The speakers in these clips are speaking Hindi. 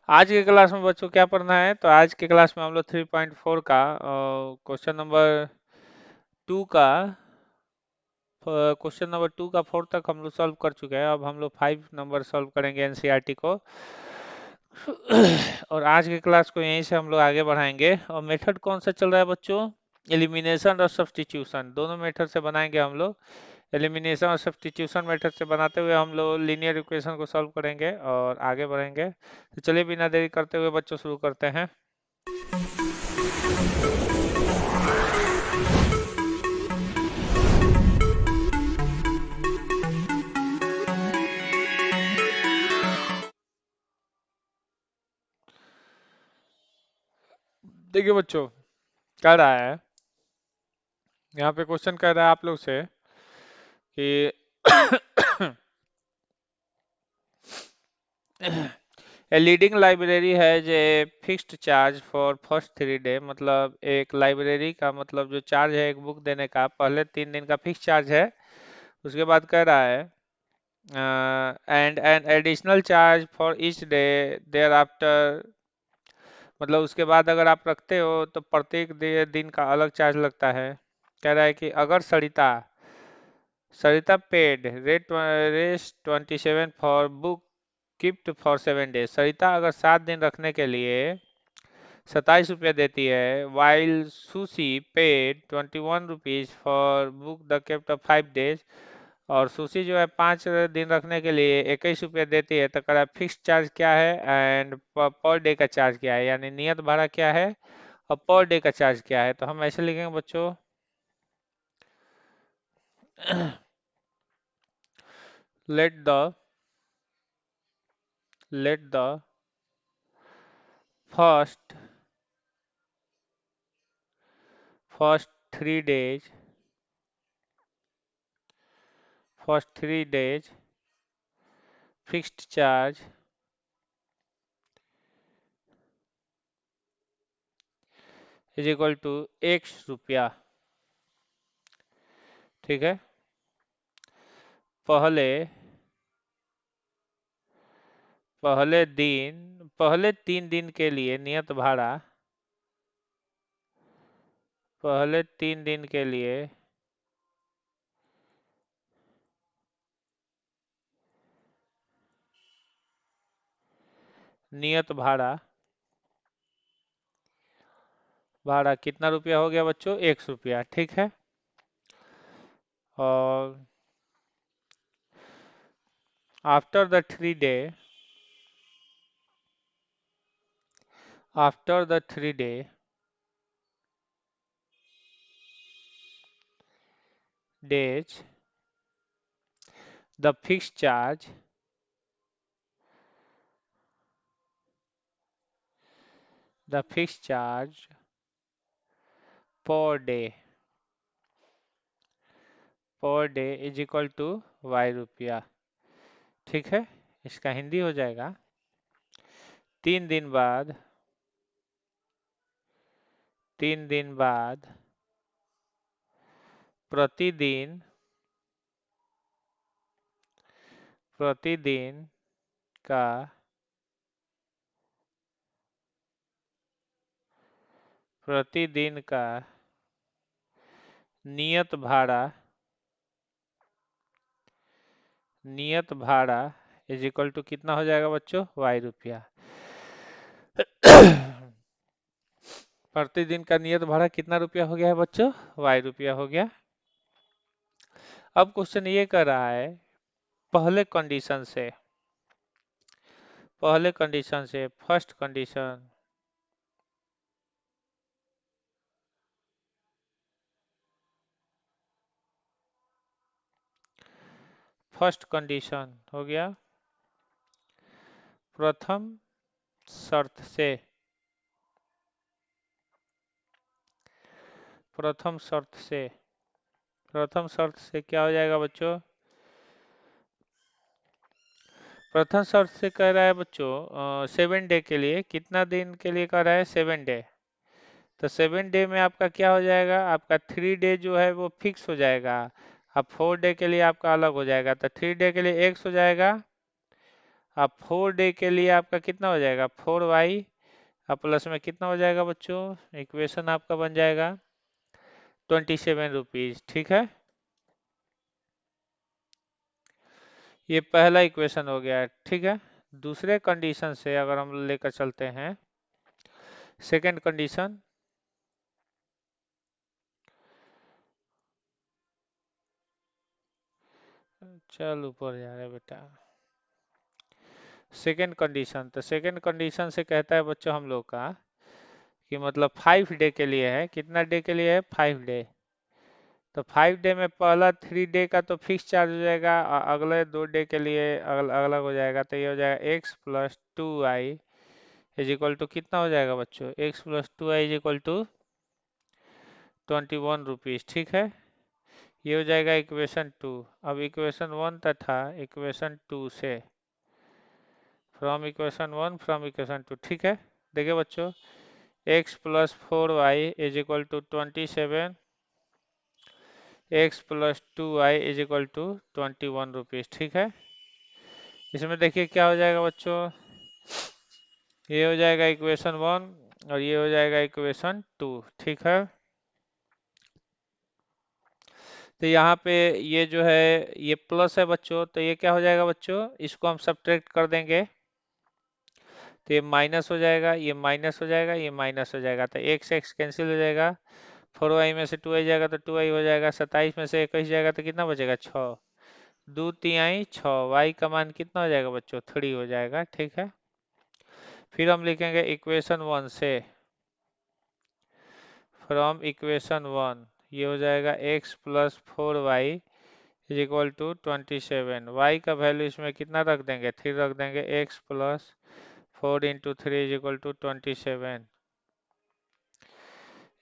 आज के क्लास में बच्चों क्या पढ़ना है? तो आज के क्लास में हम लोग 3.4 का क्वेश्चन नंबर 2 का क्वेश्चन नंबर 2 का 4 तक हम लोग सॉल्व कर चुके हैं। अब हम लोग 5 नंबर सॉल्व करेंगे एनसीईआरटी को। और आज के क्लास को यहीं से हम लोग आगे बढ़ाएंगे। और मेथड कौन सा चल रहा है बच्चों? एलिमिनेशन और सब्स्टिट्यूशन, दोनों मेथड से बनाएंगे हम लोग। एलिमिनेशन और सब्स्टिट्यूशन मेथड से बनाते हुए हम लोग लीनियर इक्वेशन को सॉल्व करेंगे और आगे बढ़ेंगे। तो चलिए बिना देरी करते हुए बच्चों शुरू करते हैं। देखिए बच्चों, कह रहा है, यहाँ पे क्वेश्चन कह रहा है आप लोग से कि ए लीडिंग लाइब्रेरी है जे fixed charge for first 3 day. मतलब एक लाइब्रेरी का मतलब जो चार्ज है एक बुक देने का, पहले 3 दिन का फिक्स चार्ज है। उसके बाद कह रहा है and an additional charge for each day thereafter. मतलब उसके बाद अगर आप रखते हो तो प्रत्येक दिन का अलग चार्ज लगता है। कह रहा है कि अगर Sarita Sarita paid rate 27 for book gift for 7 days. Sarita अगर 7 दिन रखने के लिए 27 रुपया देती है, while sushi paid 21 rupees for book the gift of 5 days. और सुशी जो है 5 दिन रखने के लिए 21 रुपया देती है। तो कह फिक्स चार्ज क्या है एंड पर डे का चार्ज क्या है, यानी नियत भाड़ा क्या है और पर डे का चार्ज क्या है। तो हम ऐसे लिखेंगे बच्चों, let the let the first first 3 days fixed charge is equal to x रुपया। ठीक है। पहले पहले 3 दिन के लिए नियत भाड़ा, पहले 3 दिन के लिए नियत भाड़ा भाड़ा कितना रुपया हो गया बच्चों? 100 रुपया। ठीक है। और after the 3 day after the 3 day days the fix charge per day is equal to y रुपया। ठीक है। इसका हिंदी हो जाएगा, 3 दिन बाद प्रतिदिन प्रतिदिन का प्रतिदिन का नियत भाड़ा इज इक्वल टू कितना हो जाएगा बच्चों? y रुपया। प्रतिदिन का नियत भाड़ा कितना रुपया हो गया है बच्चों? y रुपया हो गया। अब क्वेश्चन ये कर रहा है, पहले कंडीशन से फर्स्ट कंडीशन हो गया प्रथम शर्त से प्रथम शर्त से क्या हो जाएगा बच्चों? प्रथम शर्त से कह रहा है बच्चों 7 डे के लिए, कितना दिन के लिए कह रहा है? 7 डे। तो 7 डे में आपका क्या हो जाएगा? आपका 3 डे जो है वो फिक्स हो जाएगा। अब 4 डे के लिए आपका अलग हो जाएगा। तो 3 डे के लिए x हो जाएगा अब 4 डे के लिए आपका कितना हो जाएगा, 4y अब प्लस में कितना हो जाएगा बच्चों, इक्वेशन आपका बन जाएगा 27 रुपीज। ठीक है, ये पहला इक्वेशन हो गया। ठीक है, दूसरे कंडीशन से अगर हम लेकर चलते हैं, सेकंड कंडीशन, चल ऊपर जा रहा है बेटा, सेकंड कंडीशन, तो सेकंड कंडीशन से कहता है बच्चों हम लोग का कि मतलब 5 डे के लिए है, कितना डे के लिए है, 5 डे। तो 5 डे में पहला 3 डे का तो फिक्स चार्ज हो जाएगा, और अगले 2 डे के लिए अलग हो जाएगा। तो ये हो जाएगा x plus two y is equal to कितना हो जाएगा बच्चों, x plus two y is equal to 21 rupees. ठीक है, ये हो जाएगा इक्वेशन 2। अब इक्वेशन 1 तथा इक्वेशन 2 से, फ्रॉम इक्वेशन 1 ठीक है, देखिए बच्चों, x plus 4y is equal to 27, x plus 2y is equal to 21 rupees. ठीक है, इसमें देखिए क्या हो जाएगा बच्चों, ये हो जाएगा इक्वेशन 1 और ये हो जाएगा इक्वेशन 2। ठीक है, तो यहाँ पे ये जो है ये प्लस है बच्चों, तो ये क्या हो जाएगा बच्चों, इसको हम सब्ट्रैक्ट कर देंगे, तो ये माइनस हो जाएगा, ये माइनस हो जाएगा, ये माइनस हो जाएगा, तो एक से एक्स कैंसिल हो जाएगा, 4y में से 2y जाएगा तो 2y हो जाएगा, 27 में से 21 जाएगा तो कितना बचेगा, 6, दो तिहाई 6, y का मान कितना हो जाएगा बच्चों, 3 हो जाएगा। ठीक है, फिर हम लिखेंगे इक्वेशन 1 से, फ्रॉम इक्वेशन 1 ये हो जाएगा x plus 4y is equal to 27, y का वैल्यू इसमें कितना रख देंगे, 3 रख देंगे, x plus 4 × 3 is equal to 27,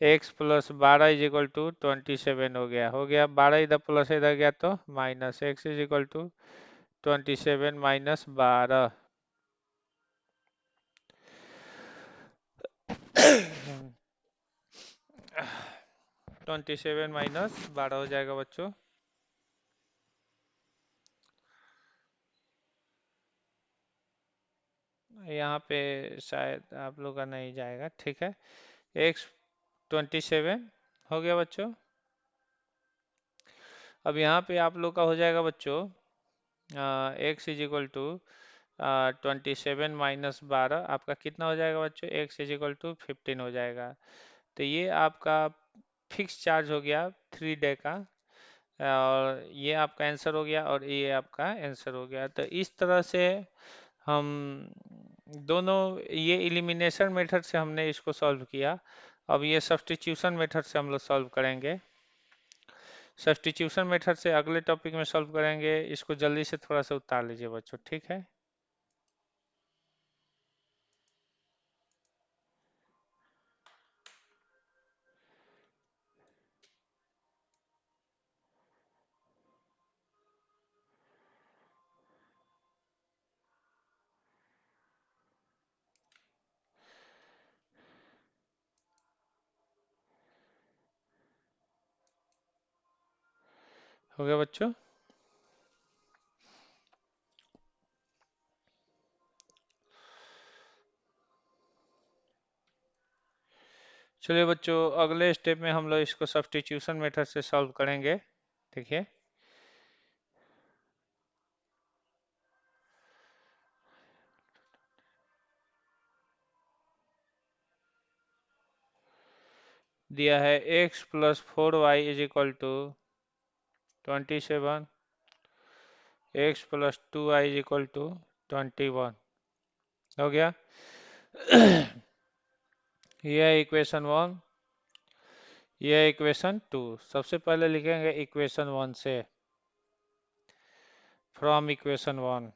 x plus 12 is equal to 27 हो गया 12 इधर प्लस इधर गया तो minus, x is equal to 27 minus 12, 27 minus 12 हो जाएगा बच्चों। यहाँ पे शायद आप लोग का नहीं जाएगा। ठीक है, एक्स 27 हो गया बच्चों। अब यहाँ पे आप लोग का हो जाएगा बच्चों, x is equal to 27 minus 12 आपका कितना हो जाएगा बच्चों, एक्स इज इक्वल टू 15 हो जाएगा। तो ये आपका फिक्स चार्ज हो गया 3 डे का, और ये आपका आंसर हो गया और ये आपका आंसर हो गया। तो इस तरह से हम दोनों, ये एलिमिनेशन मेथड से हमने इसको सॉल्व किया। अब ये सब्स्टिट्यूशन मेथड से हम लोग सॉल्व करेंगे। सब्स्टिट्यूशन मेथड से अगले टॉपिक में सॉल्व करेंगे, इसको जल्दी से थोड़ा सा उतार लीजिए बच्चों। ठीक है, हो गया बच्चों। चलिए बच्चों, अगले स्टेप में हम लोग इसको सब्स्टिट्यूशन मेथड से सॉल्व करेंगे। देखिए, दिया है x plus 4y is equal to 27, x plus 2y is equal to 21 हो गया। ये है इक्वेशन 1, ये है इक्वेशन 2। सबसे पहले लिखेंगे इक्वेशन 1 से, फ्रॉम इक्वेशन 1,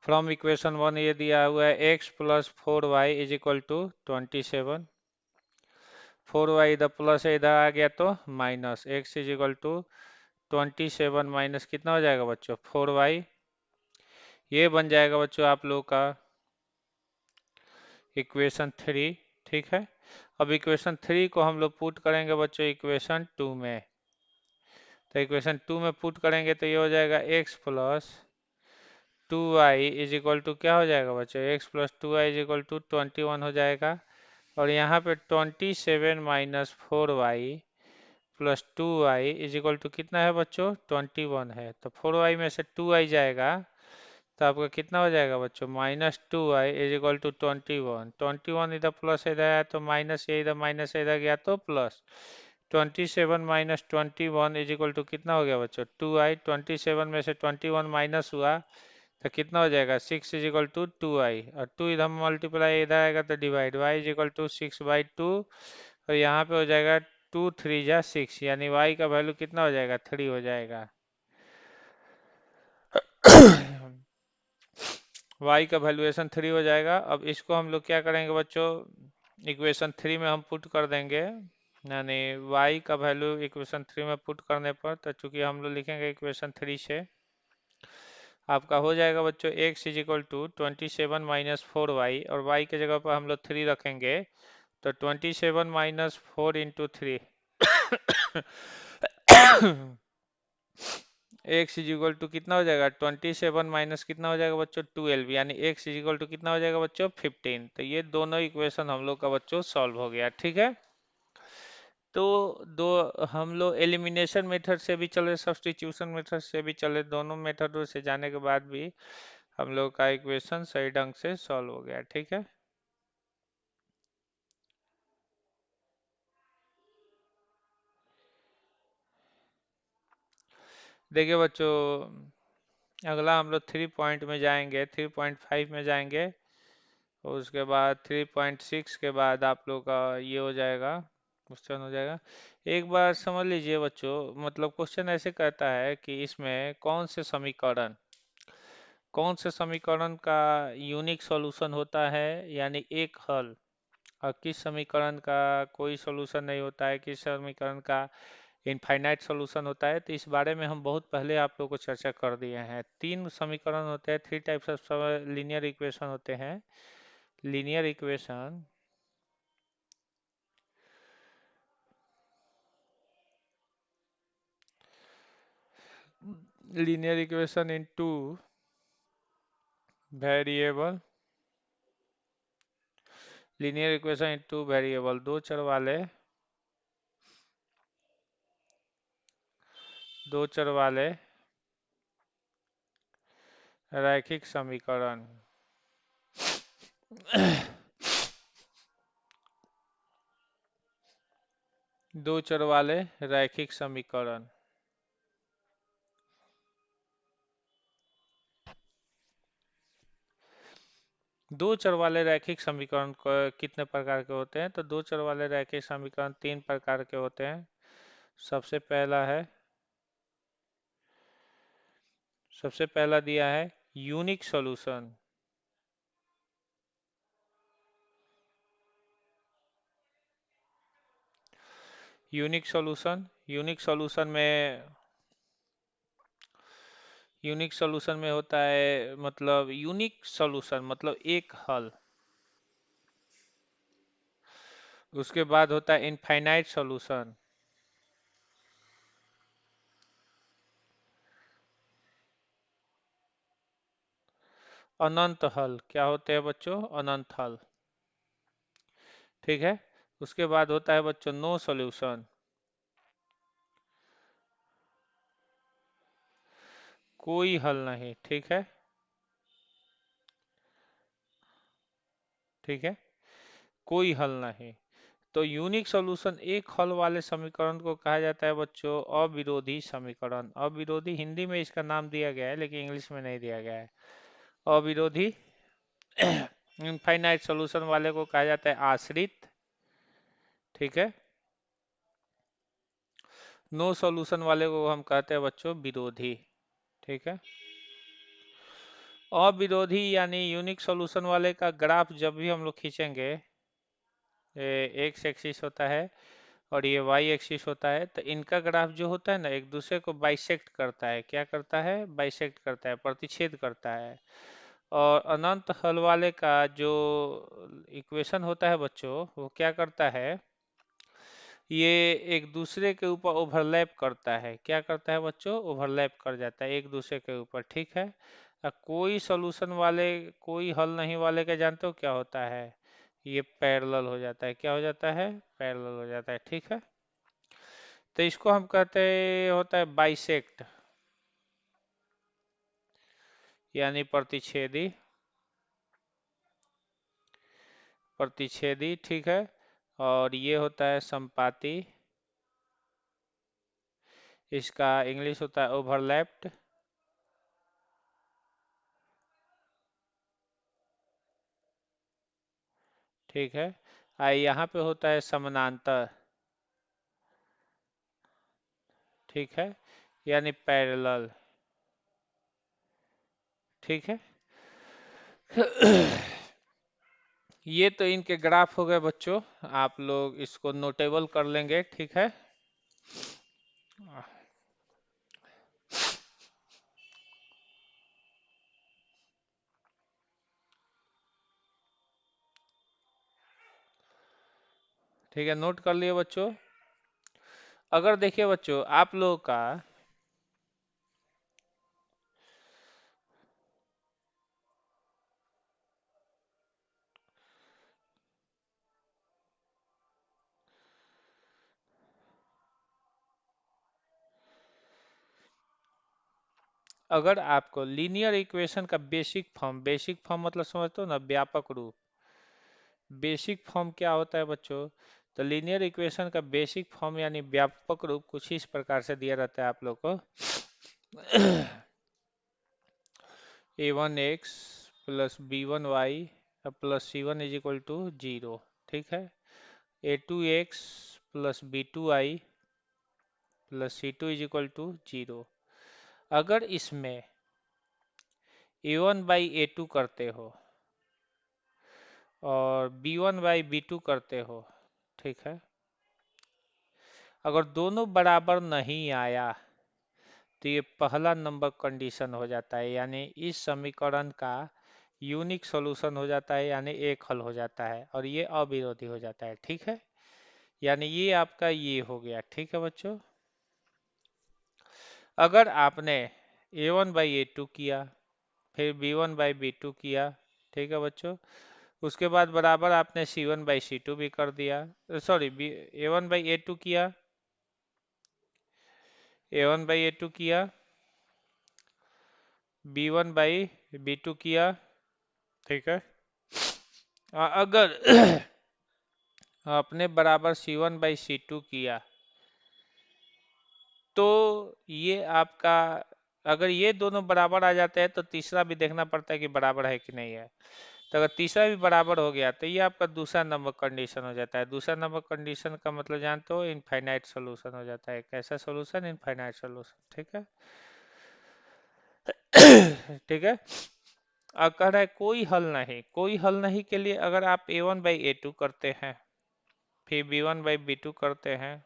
फ्रॉम इक्वेशन 1 ये दिया हुआ है x plus 4y is equal to 27, 4y इधर प्लस है, इधर आ गया तो minus, x is equal to 27 minus कितना हो जाएगा बच्चों, 4y, ये बन जाएगा बच्चों आप लोगों का इक्वेशन 3। ठीक है, अब इक्वेशन 3 को हम लोग पुट करेंगे बच्चों इक्वेशन 2 में, तो इक्वेशन 2 में पुट करेंगे तो ये हो जाएगा x plus 2y is equal to क्या हो जाएगा बच्चों, x plus 2y is equal to 21 हो जाएगा। और यहाँ पे 27 minus 4y plus 2y is equal to कितना है बच्चों, 21 है। तो 4y में से 2y जाएगा तो आपका कितना हो जाएगा बच्चों, -2y इज इक्वल टू 21। 21 इधर प्लस इधर आया तो माइनस, ये इधर माइनस इधर गया तो plus. 27 minus 21 is equal to कितना हो गया बच्चों, 2i। 27 में से 21 माइनस हुआ तो कितना हो जाएगा, 6 इज इक्वल टू 2i। और 2 इधर मल्टीप्लाई इधर आएगा तो divide, y is equal to 6/2। और यहाँ पे हो जाएगा 2 3 जा 6, यानी y का वैल्यू कितना हो जाएगा, 3 हो जाएगा। y का वैल्यूएशन 3 हो जाएगा। अब इसको हम लोग क्या करेंगे बच्चों, इक्वेशन 3 में हम पुट कर देंगे, यानी y का वैल्यू इक्वेशन 3 में पुट करने पर, तो चूंकि हम लोग लिखेंगे इक्वेशन 3 से, आपका हो जाएगा बच्चों x is equal to 27 minus 4y, और y के जगह पर हम लोग 3 रखेंगे तो 27 minus 4 into 3 x is equal to कितना हो जाएगा, 27 माइनस कितना हो जाएगा बच्चों, 12, यानी x इज इक्वल टू कितना हो जाएगा बच्चों, 15। तो ये दोनों इक्वेशन हम लोग का बच्चों सॉल्व हो गया, ठीक है। तो दो हम लोग एलिमिनेशन मेथड से भी चले, सब्स्टिट्यूशन मेथड से भी चले, दोनों मेथडों से जाने के बाद भी हम लोग का इक्वेशन सही ढंग से सॉल्व हो गया, ठीक है। देखिए बच्चों, अगला हम लोग 3 पॉइंट में जाएंगे, 3.5 में जाएंगे, और उसके बाद 3.6 के बाद आप लोग का ये हो जाएगा, क्वेश्चन हो जाएगा। एक बार समझ लीजिए बच्चों, मतलब क्वेश्चन ऐसे कहता है कि इसमें कौन से समीकरण का यूनिक सॉल्यूशन होता है, यानी एक हल, और किस समीकरण का कोई सॉल्यूशन नहीं होता है, किस समीकरण का इनफाइनाइट सॉल्यूशन होता है। तो इस बारे में हम बहुत पहले आप लोगों को चर्चा कर दिए हैं। 3 समीकरण होते हैं, 3 टाइप्स ऑफ लीनियर इक्वेशन होते हैं। Linear equation linear equation in two variable, linear equation in two variable, दो चर वाले रैखिक समीकरण। दो चर वाले रैखिक समीकरण। दो चर वाले रैखिक समीकरण कितने प्रकार के होते हैं, तो दो चर वाले रैखिक समीकरण 3 प्रकार के होते हैं। सबसे पहला है, सबसे पहला दिया है यूनिक सॉल्यूशन। यूनिक सॉल्यूशन में होता है, मतलब यूनिक सॉल्यूशन मतलब एक हल। उसके बाद होता है इनफाइनाइट सॉल्यूशन। अनंत हल, क्या होते हैं बच्चों, अनंत हल, ठीक है। उसके बाद होता है बच्चों नो सॉल्यूशन, कोई हल नहीं, ठीक है, ठीक है, कोई हल नहीं। तो यूनिक सॉल्यूशन, एक हल वाले समीकरण को कहा जाता है बच्चों अविरोधी समीकरण। अविरोधी हिंदी में इसका नाम दिया गया है, लेकिन इंग्लिश में नहीं दिया गया है। अविरोधी इनफाइनाइट सॉल्यूशन वाले को कहा जाता है आश्रित, ठीक है। नो सॉल्यूशन वाले को हम कहते हैं बच्चों विरोधी, ठीक है। अविरोधी यानी यूनिक सॉल्यूशन वाले का ग्राफ जब भी हम लोग खींचेंगे, एक्स एक्सिस होता है और ये वाई एक्सिस होता है, तो इनका ग्राफ जो होता है ना, एक दूसरे को बाइसेक्ट करता है। क्या करता है, बाइसेक्ट करता है, प्रतिच्छेद करता है। और अनंत हल वाले का जो इक्वेशन होता है बच्चों, वो क्या करता है, ये एक दूसरे के ऊपर ओवरलैप करता है। क्या करता है बच्चों, ओवरलैप कर जाता है एक दूसरे के ऊपर, ठीक है। कोई सॉल्यूशन वाले, कोई हल नहीं वाले का जानते हो क्या होता है? ये पैरेलल हो जाता है। क्या हो जाता है? पैरेलल हो जाता है। ठीक है, तो इसको हम कहते हैं, होता है बाइसेक्ट, यानी प्रतिच्छेदी। प्रतिच्छेदी, ठीक है। और ये होता है संपाती। इसका इंग्लिश होता है ओवरलैप्ड। ठीक है। यहाँ पे होता है समानांतर। ठीक है, यानी पैरेलल। ठीक है। ये तो इनके ग्राफ हो गए बच्चों, आप लोग इसको नोटेबल कर लेंगे। ठीक है। ठीक है, नोट कर लिए बच्चों। अगर देखिए बच्चों, आप लोगों का अगर आपको लीनियर इक्वेशन का बेसिक फॉर्म, बेसिक फॉर्म मतलब समझते हो ना, व्यापक रूप। बेसिक फॉर्म क्या होता है बच्चों? तो लीनियर इक्वेशन का बेसिक फॉर्म यानी व्यापक रूप कुछ इस प्रकार से दिया रहता है आप लोग को। a1x plus b1y plus c1 is equal to 0। ठीक है। a2x plus b2y plus c2 is equal to 0। अगर इसमें a1 बाई a2 करते हो और b1 बाई b2 करते हो, ठीक है, अगर दोनों बराबर नहीं आया तो ये पहला नंबर कंडीशन हो जाता है, यानी इस समीकरण का यूनिक सॉल्यूशन हो जाता है, यानी एक हल हो जाता है, और ये अविरोधी हो जाता है। ठीक है, यानी ये आपका ये हो गया। ठीक है बच्चों, अगर आपने a one by a two किया, फिर b one by b two किया, ठीक है बच्चों, उसके बाद बराबर आपने c one by c two भी कर दिया, sorry b a one by a two किया, a one by a two किया, b one by b two किया। ठीक है। अगर आपने बराबर c one by c two किया, तो ये आपका, अगर ये दोनों बराबर आ जाते हैं तो तीसरा भी देखना पड़ता है कि बराबर है कि नहीं है। तो अगर तीसरा भी बराबर हो गया तो ये आपका दूसरा नंबर कंडीशन हो जाता है। दूसरा नंबर कंडीशन का मतलब जानते हो, इनफाइनाइट सॉल्यूशन हो जाता है। कैसा सॉल्यूशन? Infinite solution. ठीक है। ठीक है। अब कह रहा है कोई हल नहीं, कोई हल नहीं के लिए अगर आप a one by a two करते हैं, फिर b one by b two करते हैं,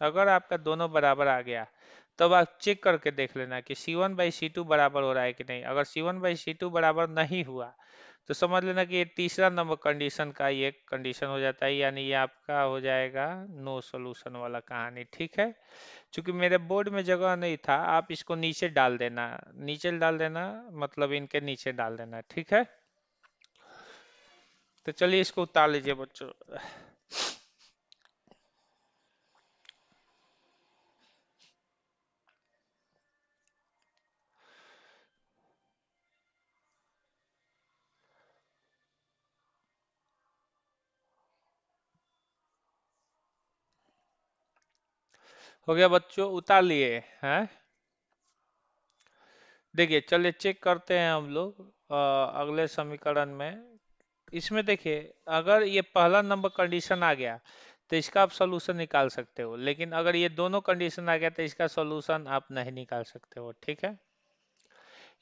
अगर आपका दोनों बराबर आ गया, तब आप चेक करके देख लेना कि सी वन बाई सी टू बराबर हो रहा है कि नहीं। अगर सी वन बाई सी टू बराबर नहीं हुआ तो समझ लेना कि ये तीसरा नंबर कंडीशन का ये कंडीशन हो जाता है, यानी ये आपका हो जाएगा नो सॉल्यूशन वाला कहानी। ठीक है। क्योंकि मेरे बोर्ड में जगह नहीं था, आप इसको नीचे डाल देना, नीचे डाल देना, मतलब इनके नीचे डाल देना। ठीक है। तो चलिए इसको उतार लीजिए बच्चों। हो गया बच्चों, उतार लिए हैं। देखिए चलिए चेक करते हैं हम लोग अगले समीकरण में। इसमें देखिए, अगर ये पहला नंबर कंडीशन आ गया तो इसका आप सॉल्यूशन निकाल सकते हो, लेकिन अगर ये दोनों कंडीशन आ गया तो इसका सॉल्यूशन आप नहीं निकाल सकते हो। ठीक है।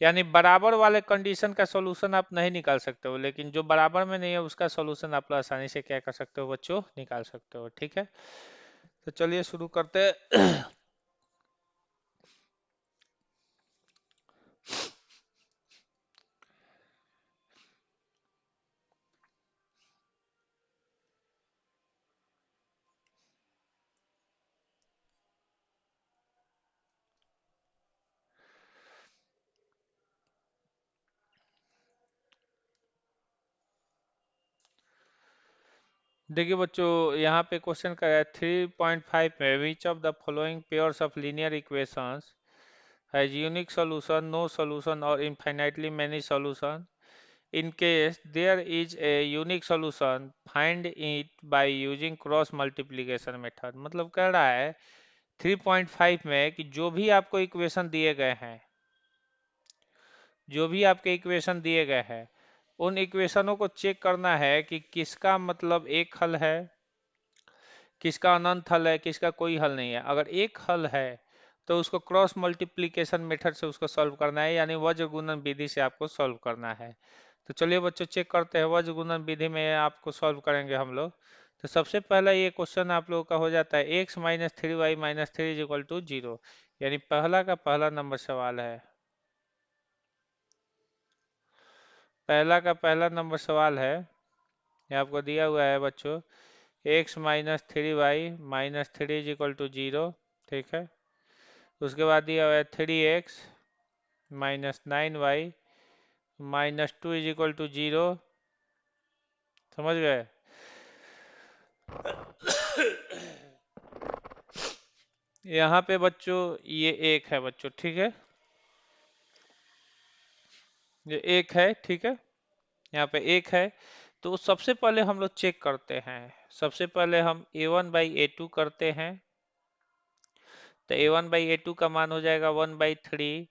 यानी बराबर वाले कंडीशन का सॉल्यूशन आप नहीं निकाल सकते हो, लेकिन जो बराबर में नहीं है उसका सॉल्यूशन आप आसानी से क्या कर सकते हो बच्चों? निकाल सकते हो। ठीक है। तो चलिए शुरू करते हैं। देखिए बच्चों, यहाँ पे क्वेश्चन का है 3.5 में which of the following pairs of linear equations has unique solution, no solution और infinitely many solution. In case there is a unique solution, find it by using cross multiplication method। मतलब कह रहा है 3.5 में कि जो भी आपको इक्वेशन दिए गए हैं, जो भी आपके इक्वेशन दिए गए हैं, उन इक्वेशनों को चेक करना है कि किसका मतलब एक हल है, किसका अनंत हल है, किसका कोई हल नहीं है। अगर एक हल है तो उसको क्रॉस मल्टीप्लिकेशन मेथड से उसको सॉल्व करना है, यानी वज्र गुणन विधि से आपको सॉल्व करना है। तो चलिए बच्चों चेक करते हैं, वज्र गुणन विधि में आपको सॉल्व करेंगे हम लोग। तो सबसे पहला ये क्वेश्चन आप लोगों का हो जाता है x minus three y minus three is equal to zero, यानी पहला का पहला नंबर सवाल है। पहला का पहला नंबर सवाल है, ये आपको दिया हुआ है बच्चों, x minus three y minus three is equal to zero. ठीक है, उसके बाद दिया हुआ है 3x minus 9y minus two is equal to zero. समझ गए? यहाँ पे बच्चों ये एक है बच्चों, ठीक है, ये एक है, ठीक है, यहाँ पे एक है। तो सबसे पहले हम लोग चेक करते हैं, सबसे पहले हम a1/a2 करते हैं। तो a1/a2 का मान हो जाएगा 1/3।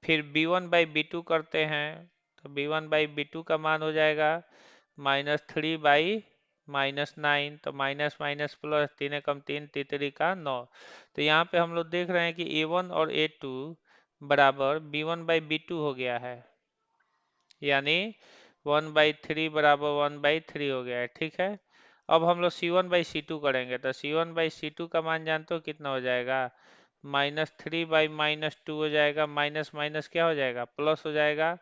फिर b1/b2 करते हैं, तो b1/b2 का मान हो जाएगा -3/-9। तो माइनस माइनस प्लस, तीन एकम तीन, तीतरी का 9। तो यहाँ पे हम लोग देख रहे हैं कि a1 और a2 बराबर b1/b2 हो गया है, यानी 1/3 बराबर 1/3 हो गया है। ठीक है, अब हम लोग c1/c2 करेंगे। तो c1/c2 का मान जानते हो कितना हो जाएगा? -3/-2 हो जाएगा, माइनस माइनस क्या हो जाएगा, प्लस हो जाएगा।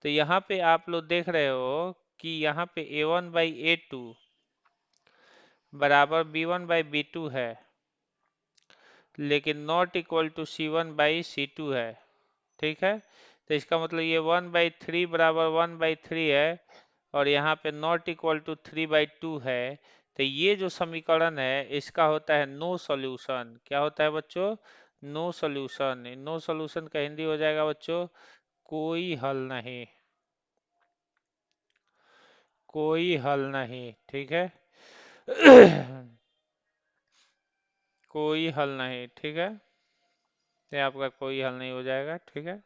तो यहाँ पे आप लोग देख रहे हो कि यहाँ पे a1/a2 बराबर b1/b2 है, लेकिन नॉट इक्वल टू c1/c2 है। ठीक है, तो इसका मतलब ये 1/3 बराबर 1/3 है, और यहाँ पे नॉट इक्वल टू 3/2 है। तो ये जो समीकरण है इसका होता है नो सॉल्यूशन। क्या होता है बच्चों? No solution. नो सॉल्यूशन का हिंदी हो जाएगा बच्चों कोई हल नहीं, कोई हल नहीं। ठीक है, कोई हल नहीं। ठीक है, ये आपका कोई हल नहीं हो जाएगा। ठीक है,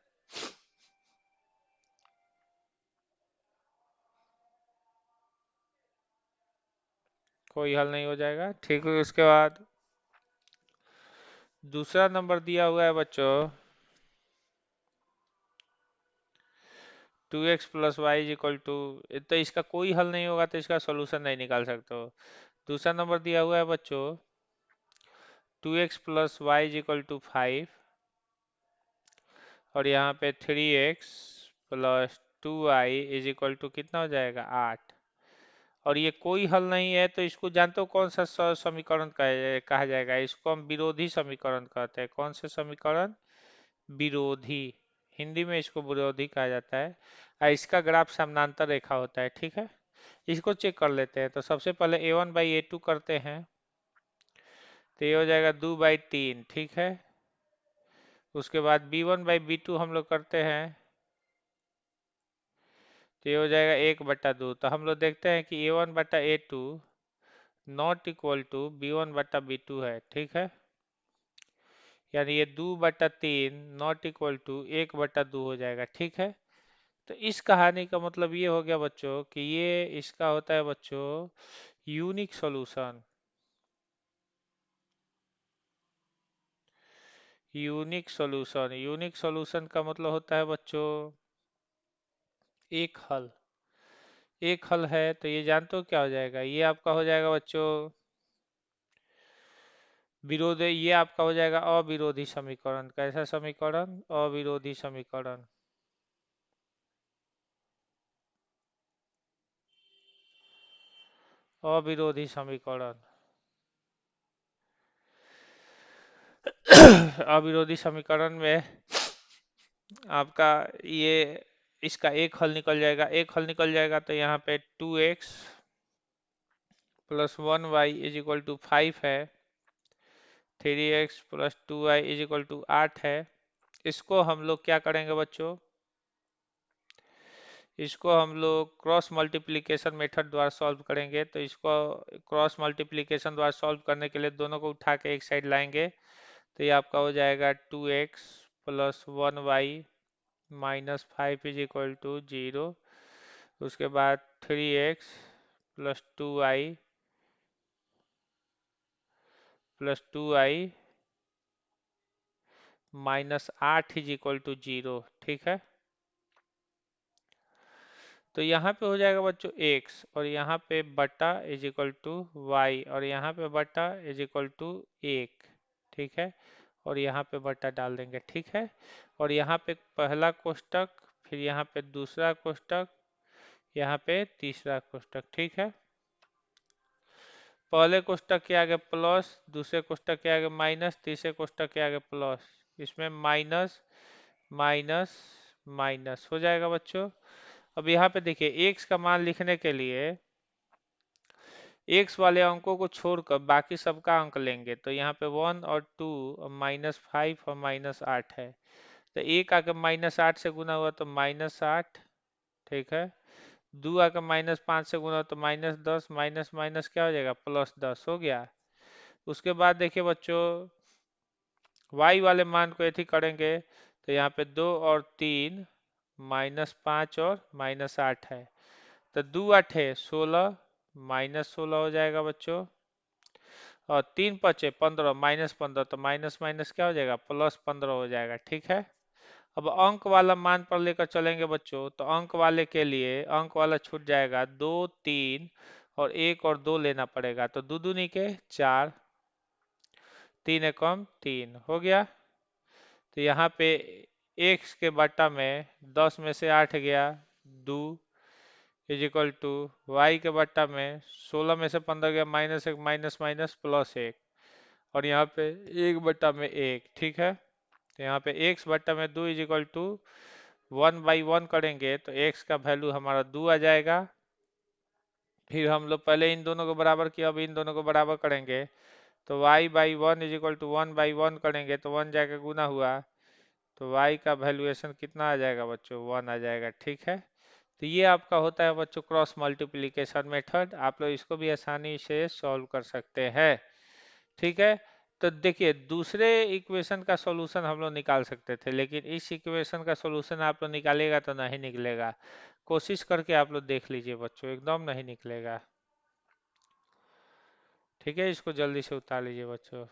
कोई हल नहीं हो जाएगा। ठीक है, उसके बाद दूसरा नंबर दिया हुआ है बच्चों 2x plus y is equal to, तो इसका कोई हल नहीं होगा तो इसका सोल्यूशन नहीं निकाल सकते हो। दूसरा नंबर दिया हुआ है बच्चों 2x plus y is equal to 5, और यहाँ पे 3x plus 2y is equal to कितना हो जाएगा 8। और ये कोई हल नहीं है, तो इसको जानते हो कौन सा समीकरण कहा जाएगा? इसको हम विरोधी समीकरण कहते हैं। कौन सा समीकरण? विरोधी। हिंदी में इसको विरोधी कहा जाता है, और इसका ग्राफ समानांतर रेखा होता है। ठीक है, इसको चेक कर लेते हैं। तो सबसे पहले a1/a2 करते हैं, तो ये हो जाएगा 2/3। ठीक है, उसके बाद b1/b2 हम लोग करते हैं, तो ये हो जाएगा 1/2। तो हम लोग देखते हैं कि a1/a2 not equal to b1/b2 है। ठीक है, यानी ये 2/3 नॉट इक्वल टू 1/2 हो जाएगा। ठीक है, तो इस कहानी का मतलब ये हो गया बच्चों कि ये इसका होता है बच्चों unique solution. Unique solution, unique solution का मतलब होता है बच्चों एक हल। एक हल है, तो ये जानते हो क्या हो जाएगा? ये आपका हो जाएगा बच्चों विरोधी, ये आपका हो जाएगा अविरोधी समीकरण। कैसा समीकरण? अविरोधी समीकरण। अविरोधी समीकरण। अविरोधी समीकरण में आपका ये इसका एक हल निकल जाएगा। एक हल निकल जाएगा तो यहाँ पे 2x plus 1y is equal to 5 है, 3x plus 2y is equal to 8 है। इसको हम लोग क्या करेंगे बच्चों, इसको हम लोग क्रॉस मल्टीप्लिकेशन मेथड द्वारा सॉल्व करेंगे। तो इसको क्रॉस मल्टीप्लिकेशन द्वारा सॉल्व करने के लिए दोनों को उठा के एक साइड लाएंगे, तो ये आपका हो जाएगा 2x plus 1y minus 5 is equal to 0। उसके बाद 3x plus 2y minus 8 is equal to 0। ठीक है, तो यहाँ पे हो जाएगा बच्चों x, और यहाँ पे बटा इज इक्वल टू वाई, और यहाँ पे बटा इज इक्वल टू 1। ठीक है, और यहाँ पे बटा डाल देंगे। ठीक है, और यहाँ पे पहला कोष्टक, फिर यहाँ पे दूसरा कोष्टक, यहाँ पे तीसरा कोष्टक। ठीक है, पहले कोष्टक के आगे प्लस, दूसरे कोष्टक के आगे माइनस, तीसरे कोष्टक के आगे प्लस, इसमें माइनस माइनस माइनस हो जाएगा बच्चों। अब यहाँ पे देखिए x का मान लिखने के लिए x वाले अंकों को छोड़कर बाकी सबका अंक लेंगे। तो यहाँ पे 1 और 2 और -5 और -8 है। तो एक आकर -8 से गुना हुआ तो -8। ठीक है, 2 आकर -5 से गुना तो -10, माइनस माइनस क्या हो जाएगा, +10 हो गया। उसके बाद देखिए बच्चों y वाले मान को यदि करेंगे तो यहाँ पे 2 और 3 -5 और -8 है। तो 2 8 16, -16 हो जाएगा बच्चों, और 3 5 15, -15, तो माइनस माइनस क्या हो जाएगा, +15 हो जाएगा। ठीक है, अब अंक वाला मान पर लेकर चलेंगे बच्चों, तो अंक वाले के लिए अंक वाला छूट जाएगा, 2 3 और 1 और 2 लेना पड़ेगा। तो दो दूनी के 4, 3 एकम 3 हो गया। तो यहाँ पे x के बटा में 10 में से 8 गया 2 इज इक्वल टू वाई के बट्टा में 16 में से 15 गया -1 माइनस माइनस +1, और यहाँ पे 1/1। ठीक है, तो यहाँ पे x बट्टा में 2 इज इक्वल टू 1/1 करेंगे तो x का वैल्यू हमारा 2 आ जाएगा। फिर हम लोग पहले इन दोनों को बराबर किया, अब इन दोनों को बराबर करेंगे तो y/1 इज इक्वल टू 1/1 करेंगे तो 1 जाके गुना हुआ, तो y का वैल्यूएशन कितना आ जाएगा बच्चों, 1 आ जाएगा। ठीक है, तो ये आपका होता है बच्चों क्रॉस मल्टीप्लिकेशन मेथड। आप लोग इसको भी आसानी से सॉल्व कर सकते हैं। ठीक है, तो देखिए दूसरे इक्वेशन का सॉल्यूशन हम लोग निकाल सकते थे, लेकिन इस इक्वेशन का सॉल्यूशन आप लोग निकालेगा तो नहीं निकलेगा। कोशिश करके आप लोग देख लीजिए बच्चों, एकदम नहीं निकलेगा। ठीक है, इसको जल्दी से उतार लीजिए बच्चों।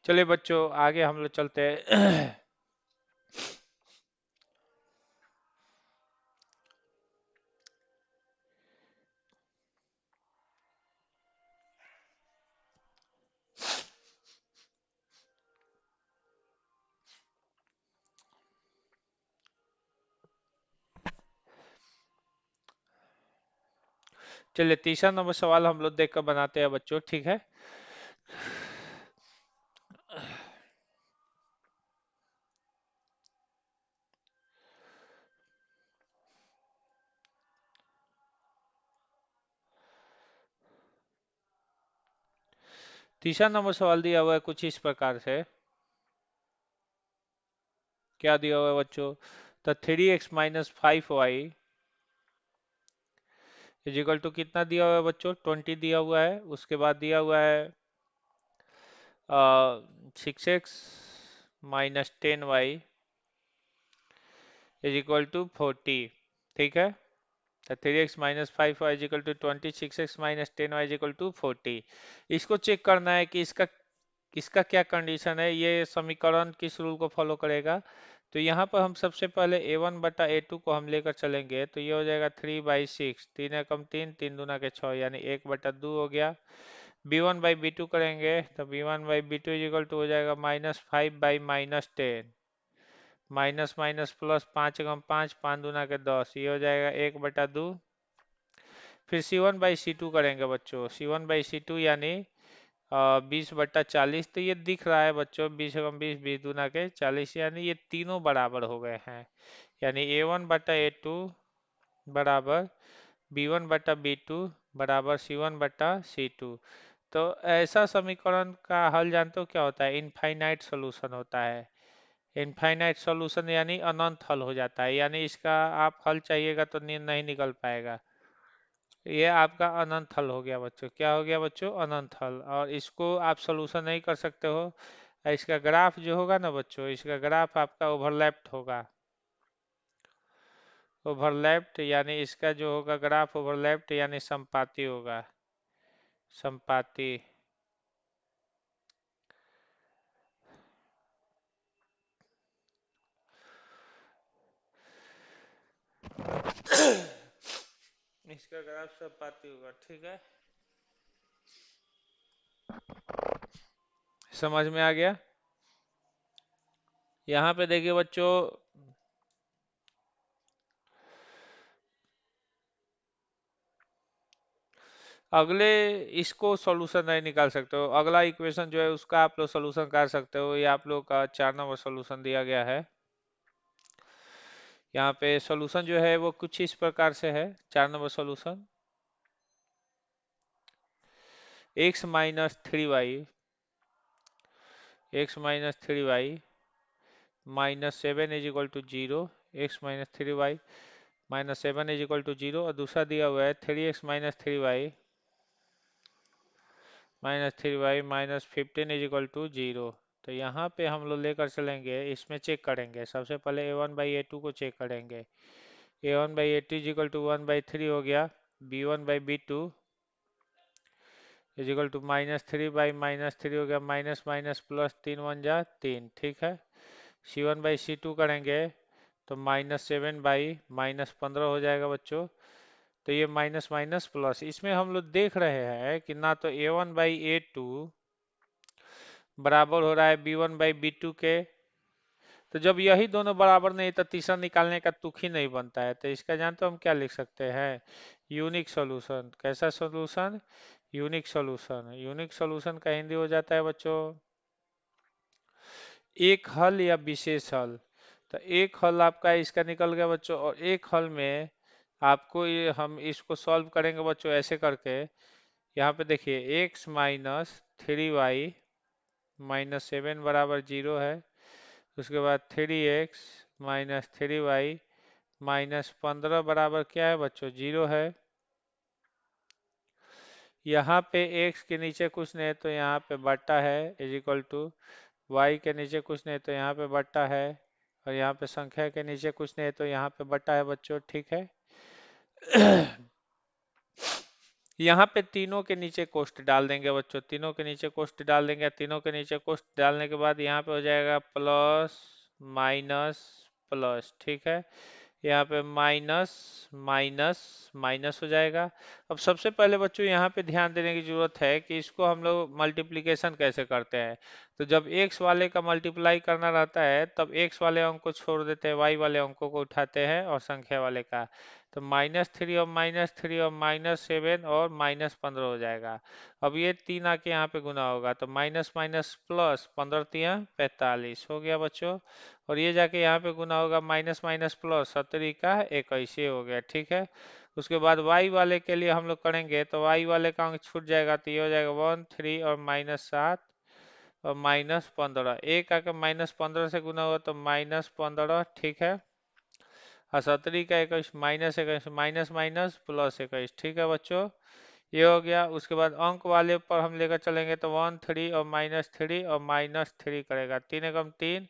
चलिए बच्चों आगे हम लोग चलते हैं। चलिए तीसरा नंबर सवाल हम लोग देख कर बनाते हैं बच्चों। ठीक है, तीसरा नंबर सवाल दिया हुआ है कुछ इस प्रकार से। क्या दिया हुआ है बच्चों, तो 3x minus 5y is equal to कितना दिया हुआ है बच्चों, 20 दिया हुआ है। उसके बाद दिया हुआ है 6x minus 10y is equal to 40। ठीक है, तो 3x minus 5y is equal to 20, 6x minus 10y is equal to 40। इसको चेक करना है कि इसका इसका क्या कंडीशन है, ये समीकरण किस रूल को फॉलो करेगा। तो यहाँ पर हम सबसे पहले a1/a2 को हम लेकर चलेंगे, तो ये हो जाएगा 3/6, 3 एकम 3, 3 दूना के 6, यानी 1/2 हो गया। b1/b2 करेंगे तो b1/b2 इज इक्वल टू हो जाएगा -5/-10, माइनस माइनस प्लस, 5 × 5, 5 दूना के 10, ये हो जाएगा 1/2। फिर C1/C2 करेंगे बच्चों, C1/C2 यानी 20/40। तो ये दिख रहा है बच्चों, 20 × 20, 20 दूना के 40, यानी ये तीनों बराबर हो गए हैं। यानी A1/A2 बराबर B1/B2 बराबर C1/C2। तो ऐसा समीकरण का हल जानते हो क्या होता है? इनफाइनाइट सॉल्यूशन होता है। इनफाइनाइट सॉल्यूशन यानी अनंत हल हो जाता है, यानी इसका आप हल चाहिएगा तो नहीं निकल पाएगा। ये आपका अनंत हल हो गया बच्चों। क्या हो गया बच्चों? अनंत हल। और इसको आप सॉल्यूशन नहीं कर सकते हो। इसका ग्राफ जो होगा ना बच्चों, इसका ग्राफ आपका ओवरलैप्ड होगा। ओवरलैप्ड यानी इसका जो होगा ग्राफ ओवरलैप्ड यानी संपाती होगा, संपाती। इसका ग्राफ संपाती होगा, ठीक है। समझ में आ गया? यहाँ पे देखिए बच्चों, अगले इसको सॉल्यूशन नहीं निकाल सकते हो। अगला इक्वेशन जो है उसका आप लोग सॉल्यूशन कर सकते हो। ये आप लोग का 4 नंबर सॉल्यूशन दिया गया है। यहाँ पे सॉल्यूशन जो है वो कुछ इस प्रकार से है। 4 नंबर सॉल्यूशन, x-3y -7 = 0, x-3y -7 = 0। और दूसरा दिया हुआ है 3x - 3y -15 = 0। तो यहाँ पे हम लोग लेकर चलेंगे, इसमें चेक करेंगे। सबसे पहले A1/A2 को चेक करेंगे। A1/A2 = 1/3 हो गया। B1/B2 -3/-3 हो गया। माइनस माइनस प्लस, 3 × 1 = 3, ठीक है। C1/C2 करेंगे तो -7/-15 हो जाएगा बच्चों। तो ये माइनस माइनस प्लस, इसमें हम लोग देख रहे हैं कि ना तो A1/A2 बराबर हो रहा है B1/B2 के। तो जब यही दोनों बराबर नहीं तो तीसरा निकालने का तुक ही नहीं बनता है। तो इसका जानते हो हम क्या लिख सकते हैं? Unique solution. कैसा solution? Unique solution. Unique solution का हिंदी हो जाता है बच्चों एक हल या विशेष हल। तो एक हल आपका इसका निकल गया बच्चों, और एक हल में आपको ये हम इसको सॉल्व करेंगे बच्चों ऐसे करके। यहाँ पे देखिए x - 7 बराबर 0 है। उसके बाद 3x - 3y -15 बराबर क्या है बच्चों? 0 है। यहाँ पे x के नीचे कुछ नहीं तो यहाँ पे बट्टा है = y के नीचे कुछ नहीं तो यहाँ पे बट्टा है। और यहाँ पे संख्या के नीचे कुछ नहीं तो यहाँ पे बट्टा है बच्चों, ठीक है। यहाँ पे तीनों के नीचे कोष्ट डाल देंगे बच्चों, तीनों के नीचे कोष्ट डाल देंगे। तीनों के नीचे कोष्ट डालने के बाद यहाँ पे हो जाएगा प्लस माइनस प्लस, ठीक है। यहाँ पे माइनस माइनस माइनस हो जाएगा। अब सबसे पहले बच्चों यहाँ पे ध्यान देने की जरूरत है कि इसको हम लोग मल्टीप्लिकेशन कैसे करते हैं। तो जब x वाले का मल्टीप्लाई करना रहता है तब x वाले अंक को छोड़ देते हैं, y वाले अंकों को उठाते हैं और संख्या वाले का। तो -3 और -3 और -7 और -15 हो जाएगा। अब ये 3 आके यहाँ पे गुना होगा तो माइनस माइनस प्लस, 15×3 = 45 हो गया बच्चों। और ये जाके यहाँ पे गुना होगा माइनस माइनस प्लस, 17×21 हो गया, ठीक है। उसके बाद y वाले के लिए हम लोग करेंगे तो y वाले का अंक छूट जाएगा तो ये हो जाएगा 1 3 और -7 और -15। एक आके -15 से गुना हुआ तो -15, ठीक है। और 17×21 -21 माइनस माइनस प्लस 21, ठीक है बच्चों। ये हो गया। उसके बाद अंक वाले पर हम लेकर चलेंगे तो 1 3 और -3 और -3 करेगा। 3 एकम 3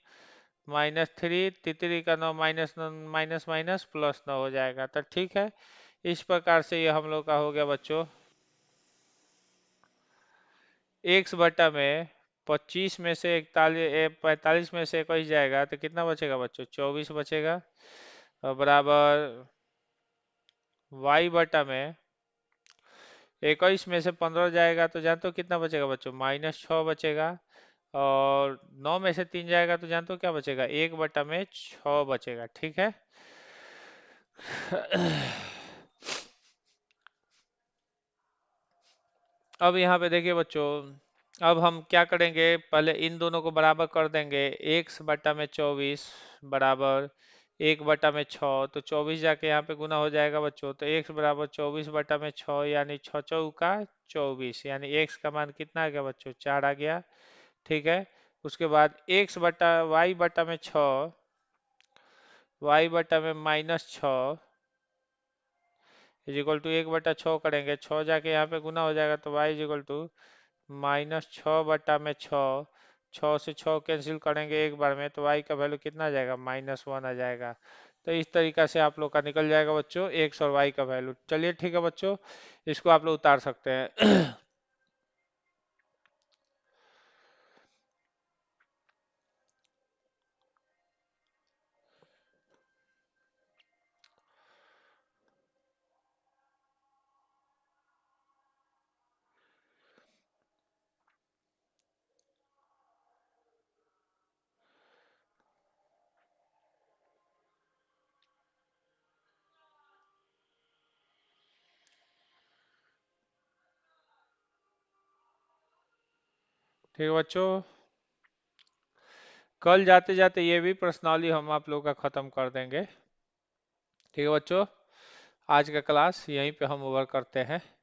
-3, तितरी का 9 माइनस माइनस माइनस प्लस 9 हो जाएगा। तो ठीक है, इस प्रकार से ये हम लोग का हो गया बच्चों। x बटा में 25 में से 45 में से 21 जाएगा तो कितना बचेगा बच्चों? 24 बचेगा। और बराबर y बटा में 21 में से 15 जाएगा तो जानते हो कितना बचेगा बच्चों? -6 बचेगा। और 9 में से 3 जाएगा तो जानते हो क्या बचेगा, 1/6 बचेगा, ठीक है। अब यहाँ पे देखिए बच्चों, अब हम क्या करेंगे, पहले इन दोनों को बराबर कर देंगे। 1/24 बराबर 1/6, तो 24 जाके यहाँ पे गुना हो जाएगा बच्चों, तो x बराबर 24/6 यानी 6×4 = 24, यानी x का मान कितना आ गया बच्चों, 4 आ गया, ठीक है। उसके बाद y/6, y/-6 is equal to 1/6 करेंगे, 6 जाके यहाँ पे गुना हो जाएगा, तो y इज इक्वल टू -6/6, 6 से 6 कैंसिल करेंगे एक बार में, तो y का वैल्यू कितना आ जाएगा, -1 आ जाएगा। तो इस तरीका से आप लोग का निकल जाएगा बच्चों x और y का वैल्यू। चलिए ठीक है बच्चों, इसको आप लोग उतार सकते हैं। ठीक है बच्चों, कल जाते जाते ये भी प्रश्नावली हम आप लोग का खत्म कर देंगे। ठीक है बच्चों, आज का क्लास यहीं पे हम ओवर करते हैं।